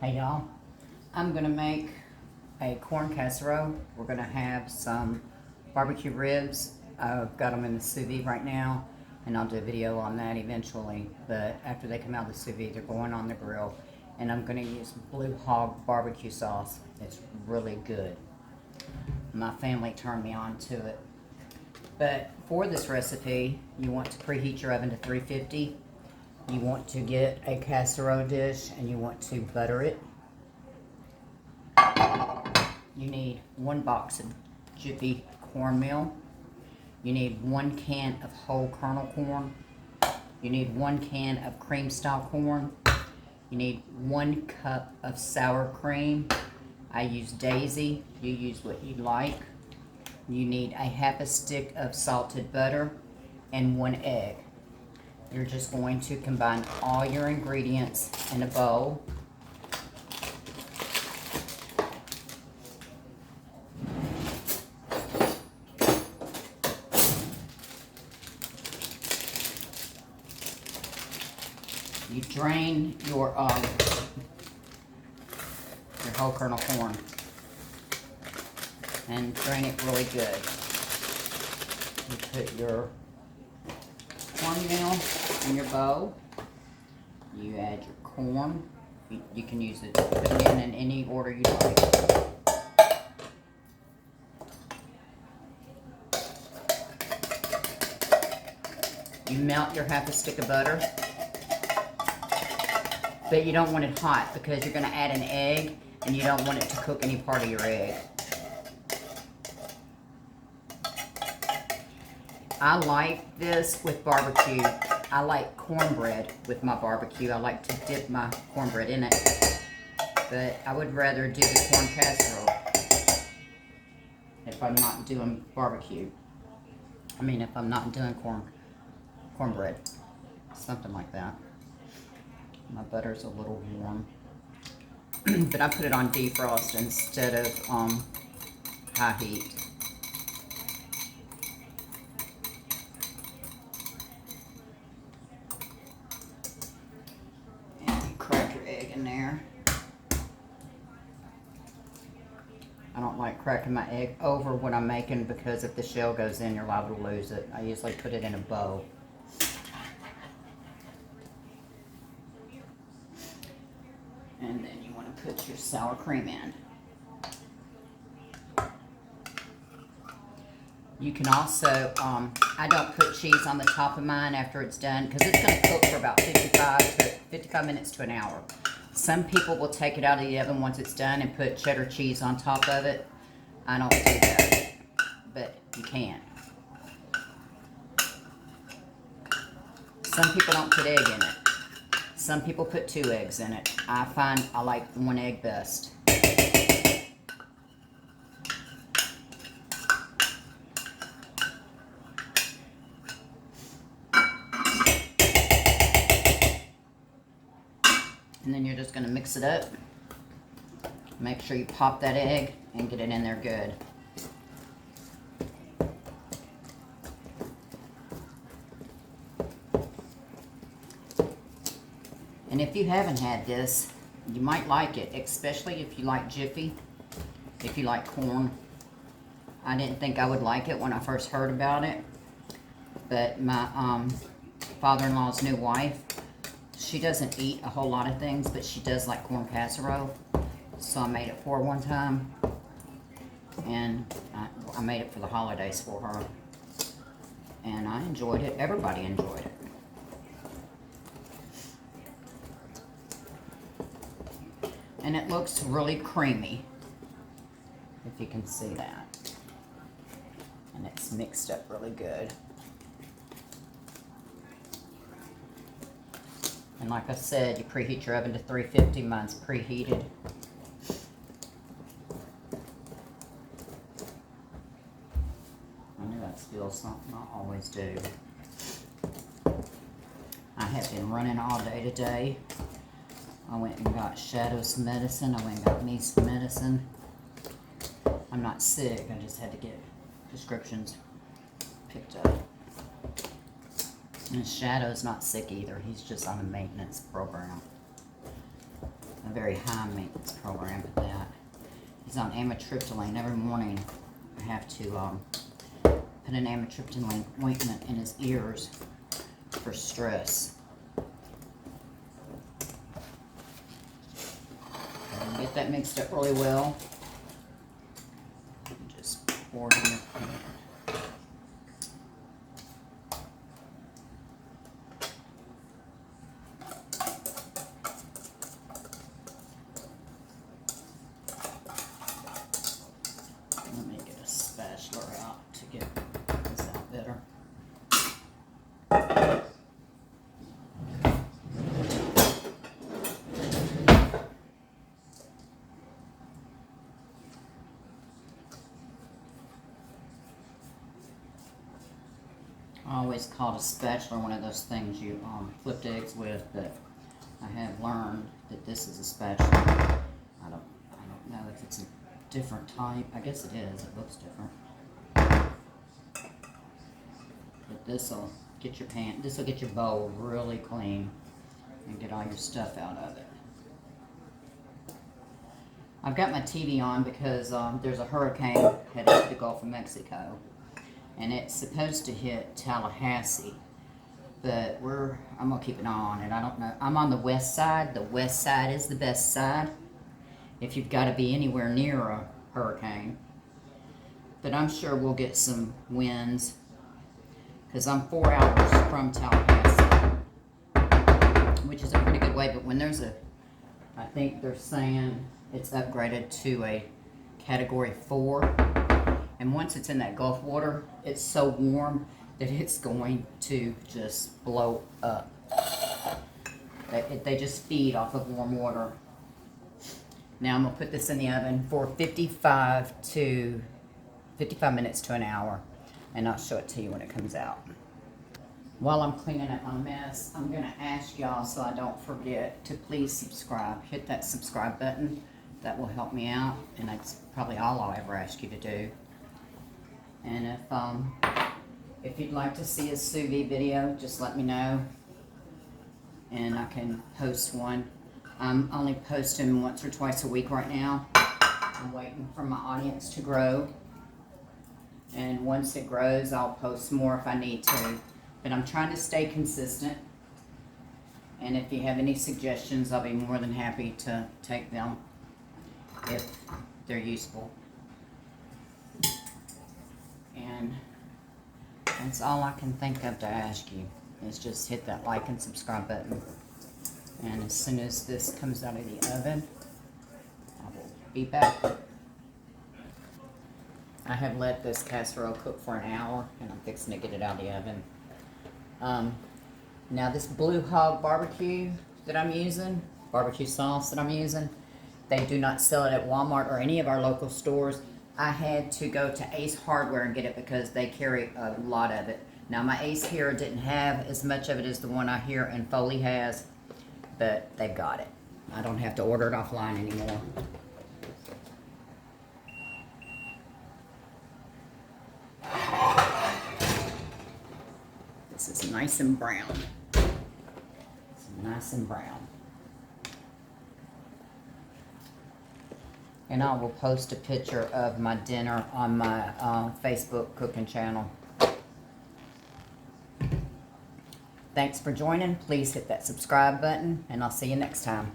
Hey y'all, I'm gonna make a corn casserole. We're gonna have some barbecue ribs. I've got them in the sous vide right now, and I'll do a video on that eventually. But after they come out of the sous vide, they're going on the grill, and I'm gonna use Blue Hog barbecue sauce. It's really good. My family turned me on to it. But for this recipe, you want to preheat your oven to 350. You want to get a casserole dish and you want to butter it. You need 1 box of jiffy cornmeal. You need 1 can of whole kernel corn. You need 1 can of cream style corn. You need 1 cup of sour cream. I use Daisy. You use what you like. You need a half a stick of salted butter and 1 egg. You're just going to combine all your ingredients in a bowl. You drain your whole kernel corn and drain it really good. You put your cornmeal in your bowl. You add your corn. You can use it, put it in any order you like. You melt your half a stick of butter, but you don't want it hot because you're going to add an egg and you don't want it to cook any part of your egg. I like this with barbecue. I like cornbread with my barbecue. I like to dip my cornbread in it. But I would rather do the corn casserole if I'm not doing barbecue. I mean, if I'm not doing cornbread. Something like that. My butter's a little warm. But I put it on defrost instead of high heat. I don't like cracking my egg over when I'm making because if the shell goes in, you're liable to lose it. I usually put it in a bowl. And then you want to put your sour cream in. You can also, I don't put cheese on the top of mine after it's done because it's going to cook for about 55 minutes to an hour. Some people will take it out of the oven once it's done and put cheddar cheese on top of it. I don't do that, but you can. Some people don't put egg in it. Some people put 2 eggs in it. I find I like 1 egg best. And then you're just going to mix it up. Make sure you pop that egg and get it in there good. And if you haven't had this, you might like it, especially if you like jiffy, if you like corn. I didn't think I would like it when I first heard about it, but my father-in-law's new wife, she doesn't eat a whole lot of things, but she does like corn casserole. So I made it for her one time. And I made it for the holidays for her. And I enjoyed it. Everybody enjoyed it. And it looks really creamy. If you can see that. And it's mixed up really good. And like I said, you preheat your oven to 350. Mine's preheated. I knew that spilled something. I always do. I have been running all day today. I went and got Shadow some medicine. I went and got me some medicine. I'm not sick. I just had to get prescriptions picked up. And Shadow's not sick either. He's just on a maintenance program. a very high maintenance program at that. He's on amitriptyline. Every morning I have to put an amitriptyline ointment in his ears for stress. And get that mixed up really well. And just pour it in the pan. Let me get a spatula out to get this out better. I always called a spatula one of those things you flipped eggs with, but I have learned that this is a spatula. I don't know if it's a different type. I guess it is. It looks different. But this'll get your this'll get your bowl really clean and get all your stuff out of it. I've got my TV on because there's a hurricane headed to the Gulf of Mexico, and it's supposed to hit Tallahassee, but I'm gonna keep an eye on it. I don't know. I'm on the west side. The west side is the best side if you've got to be anywhere near a hurricane. But I'm sure we'll get some winds because I'm 4 hours from Tallahassee, which is a pretty good way. But when there's I think they're saying it's upgraded to a Category 4. And once it's in that Gulf water, it's so warm that it's going to just blow up. They just feed off of warm water. Now I'm going to put this in the oven for 55 minutes to an hour. And I'll show it to you when it comes out. While I'm cleaning up my mess, I'm going to ask y'all, so I don't forget, to please subscribe. Hit that subscribe button. That will help me out. And that's probably all I'll ever ask you to do. And if you'd like to see a sous vide video, just let me know, and I can post one. I'm only posting once or twice a week right now. I'm waiting for my audience to grow, and once it grows, I'll post more if I need to. But I'm trying to stay consistent, and if you have any suggestions, I'll be more than happy to take them if they're useful. And that's all I can think of to ask you, is just hit that like and subscribe button. And as soon as this comes out of the oven, I will be back. I have let this casserole cook for an hour, and I'm fixing to get it out of the oven. Now this Blue Hog barbecue that I'm using, barbecue sauce that I'm using, they do not sell it at Walmart or any of our local stores. I had to go to Ace Hardware and get it because they carry a lot of it. Now my Ace here didn't have as much of it as the one I hear and Foley has, but they've got it. I don't have to order it offline anymore. This is nice and brown. It's nice and brown. And I will post a picture of my dinner on my Facebook cooking channel. Thanks for joining. Please hit that subscribe button, and I'll see you next time.